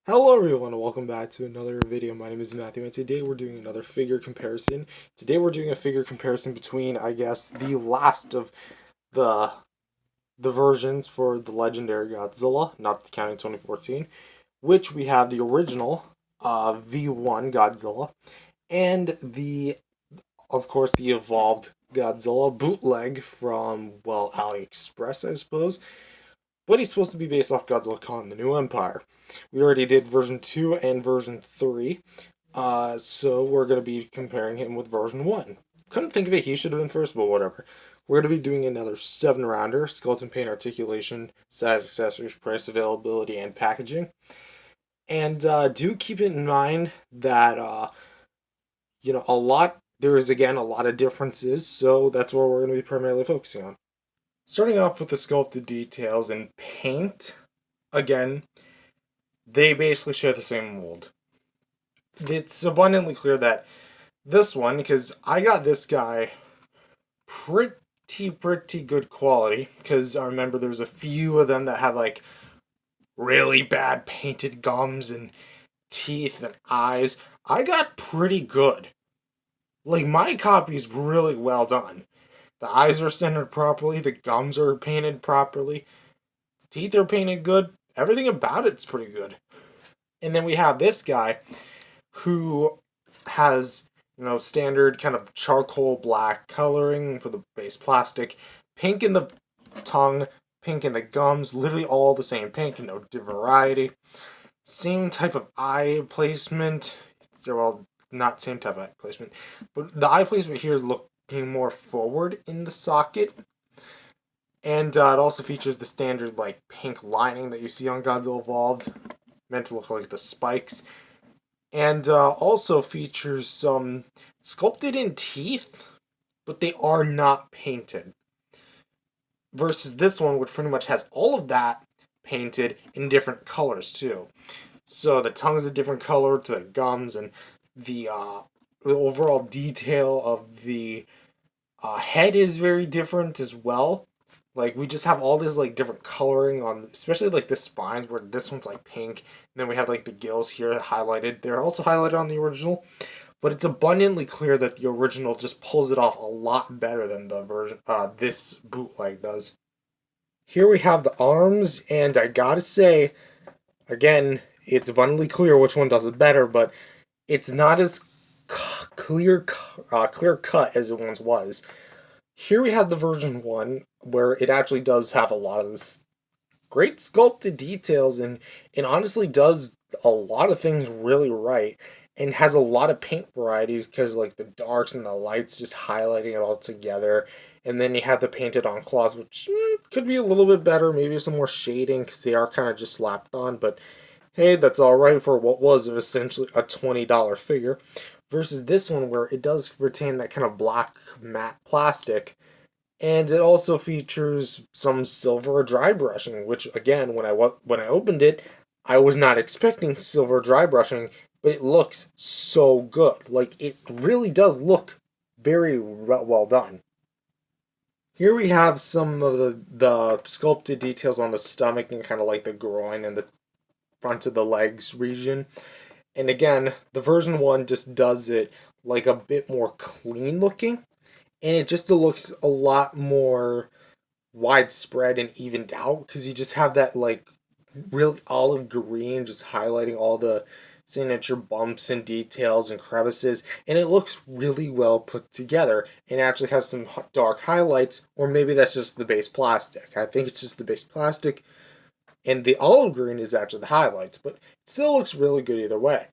Hello everyone and welcome back to another video. My name is Matthew and today we're doing another figure comparison. Today we're doing a figure comparison between, I guess, the last of the versions for the legendary Godzilla, not counting 2014, which we have the original V1 Godzilla and of course, the evolved Godzilla bootleg from, well, AliExpress, I suppose. But he's supposed to be based off Godzilla Kong, the New Empire. We already did version 2 and version 3, so we're going to be comparing him with version 1. Couldn't think of it, he should have been first, but whatever. We're going to be doing another 7-rounder, skeleton paint articulation, size, accessories, price, availability, and packaging. And do keep it in mind that, there is again a lot of differences, so that's what we're going to be primarily focusing on. Starting off with the sculpted details and paint, again, they basically share the same mold. It's abundantly clear that this one, because I got this guy pretty good quality, because I remember there was a few of them that had like really bad painted gums and teeth and eyes. I got pretty good. Like, my copy's really well done. The eyes are centered properly, the gums are painted properly, the teeth are painted good, everything about it's pretty good. And then we have this guy who has, standard kind of charcoal black coloring for the base plastic, pink in the tongue, pink in the gums, literally all the same pink, no variety. Same type of eye placement. Well, not same type of eye placement, but the eye placement here is looking more forward in the socket. And it also features the standard like pink lining that you see on Godzilla Evolved, meant to look like the spikes. And also features some sculpted in teeth, but they are not painted. Versus this one, which pretty much has all of that painted in different colors too. So the tongue is a different color to the gums, and the overall detail of the head is very different as well. Like, we just have all this like different coloring on, especially like the spines, where this one's like pink, and then we have like the gills here highlighted. They're also highlighted on the original, but it's abundantly clear that the original just pulls it off a lot better than the version this bootleg does. Here we have the arms, and I gotta say, again, it's abundantly clear which one does it better, but it's not as clear cut as it once was. Here we have the version 1, where it actually does have a lot of this great sculpted details, and it honestly does a lot of things really right, and has a lot of paint varieties, because like the darks and the lights just highlighting it all together. And then you have the painted on claws, which could be a little bit better, maybe some more shading, because they are kind of just slapped on, but hey, that's alright for what was essentially a $20 figure. Versus this one, where it does retain that kind of black matte plastic, and it also features some silver dry brushing, which again, when I opened it, I was not expecting silver dry brushing, but it looks so good. Like, it really does look very well done. Here we have some of the sculpted details on the stomach and kind of like the groin and the front of the legs region. And again, the version 1 just does it like a bit more clean looking, and it just looks a lot more widespread and evened out, because you just have that like real olive green just highlighting all the signature bumps and details and crevices, and it looks really well put together, and actually has some dark highlights, or maybe that's just the base plastic. I think it's just the base plastic, and the olive green is actually the highlights, but it still looks really good either way.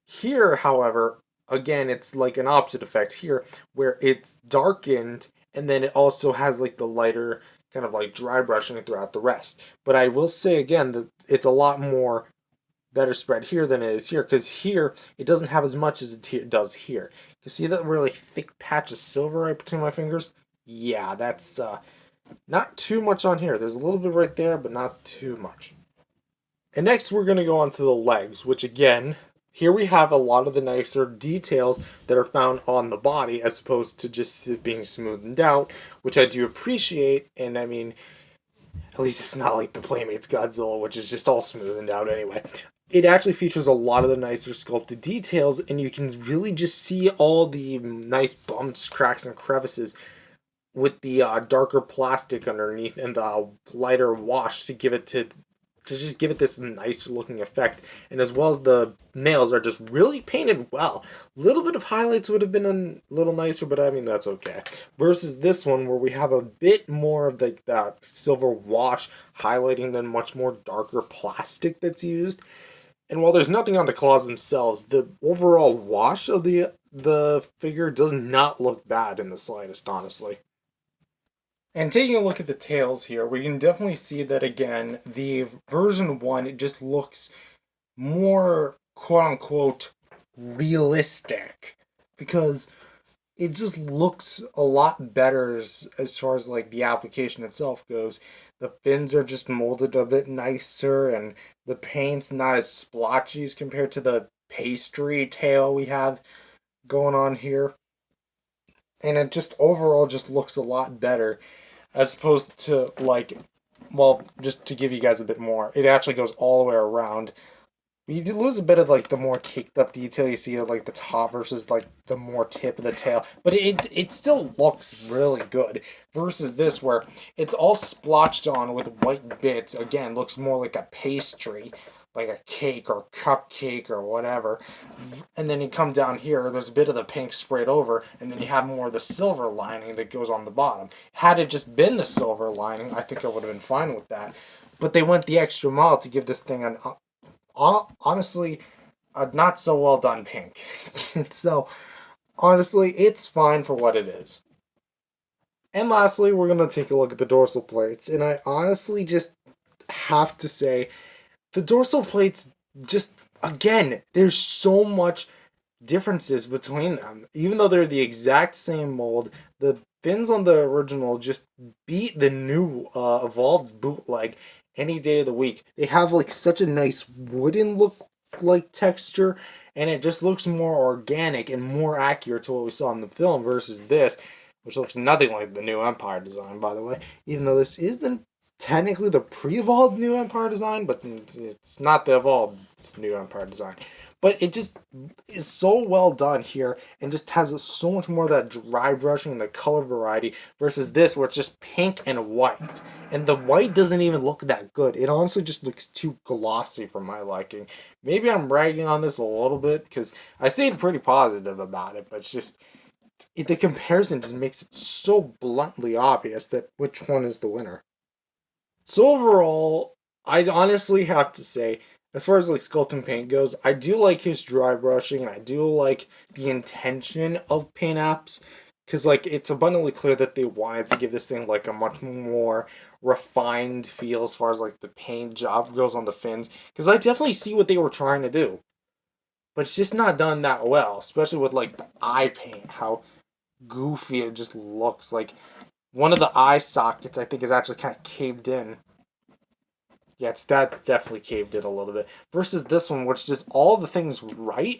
Here, however, again, it's like an opposite effect here, where it's darkened, and then it also has like the lighter kind of like dry brushing throughout the rest. But I will say again that it's a lot more better spread here than it is here, because here it doesn't have as much as it does here. You see that really thick patch of silver right between my fingers? Yeah, that's not too much on here. There's a little bit right there, but not too much. And next we're going to go on to the legs, which again, here we have a lot of the nicer details that are found on the body, as opposed to just being smoothed out, which I do appreciate. And I mean, at least it's not like the Playmates Godzilla, which is just all smoothed out anyway. it actually features a lot of the nicer sculpted details, and you can really just see all the nice bumps, cracks, and crevices with the darker plastic underneath and the lighter wash to give it to just give it this nice looking effect. And as well as the nails are just really painted well. A little bit of highlights would have been a little nicer, but I mean that's okay. Versus this one where we have a bit more of like that silver wash highlighting the much more darker plastic that's used. And while there's nothing on the claws themselves, the overall wash of the figure does not look bad in the slightest, honestly. And taking a look at the tails here, we can definitely see that again, the version 1, it just looks more quote unquote realistic. Because it just looks a lot better as far as like the application itself goes. The fins are just molded a bit nicer, and the paint's not as splotchy as compared to the pastry tail we have going on here. And it just overall just looks a lot better as opposed to like, well, just to give you guys a bit more, it actually goes all the way around. You do lose a bit of like the more caked up detail you see at like the top versus like the more tip of the tail, but it still looks really good. Versus this where it's all splotched on with white bits. Again, looks more like a pastry, like a cake or cupcake or whatever. And then you come down here, there's a bit of the pink sprayed over, and then you have more of the silver lining that goes on the bottom. Had it just been the silver lining, I think I would have been fine with that. But they went the extra mile to give this thing an honestly a not so well done pink. So honestly, it's fine for what it is. And lastly, we're gonna take a look at the dorsal plates, and I honestly just have to say the dorsal plates just again, there's so much differences between them. Even though they're the exact same mold, the fins on the original just beat the new evolved bootleg any day of the week. They have like such a nice wooden look like texture, and it just looks more organic and more accurate to what we saw in the film versus this, which looks nothing like the new Empire design, by the way. Even though this is the technically the pre-evolved new Empire design, but it's not the evolved new Empire design. But it just is so well done here and just has so much more of that dry brushing and the color variety versus this where it's just pink and white. And the white doesn't even look that good. It honestly just looks too glossy for my liking. Maybe I'm ragging on this a little bit because I stayed pretty positive about it, but it's just the comparison just makes it so bluntly obvious that which one is the winner. So overall, I honestly have to say, as far as like sculpting paint goes, I do like his dry brushing and I do like the intention of paint apps because like it's abundantly clear that they wanted to give this thing like a much more refined feel as far as like the paint job goes on the fins because I definitely see what they were trying to do, but it's just not done that well, especially with like the eye paint, how goofy it just looks. Like one of the eye sockets I think is actually kind of caved in. Yeah, that's definitely caved in a little bit. Versus this one, which just all the things right,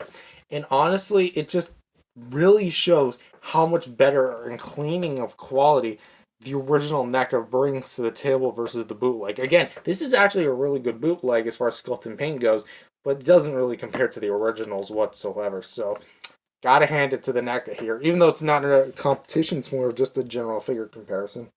and honestly, it just really shows how much better and cleaning of quality the original NECA brings to the table versus the bootleg. Again, this is actually a really good bootleg as far as sculpt and paint goes, but it doesn't really compare to the originals whatsoever. So, gotta hand it to the NECA here, even though it's not a competition; it's more just a general figure comparison.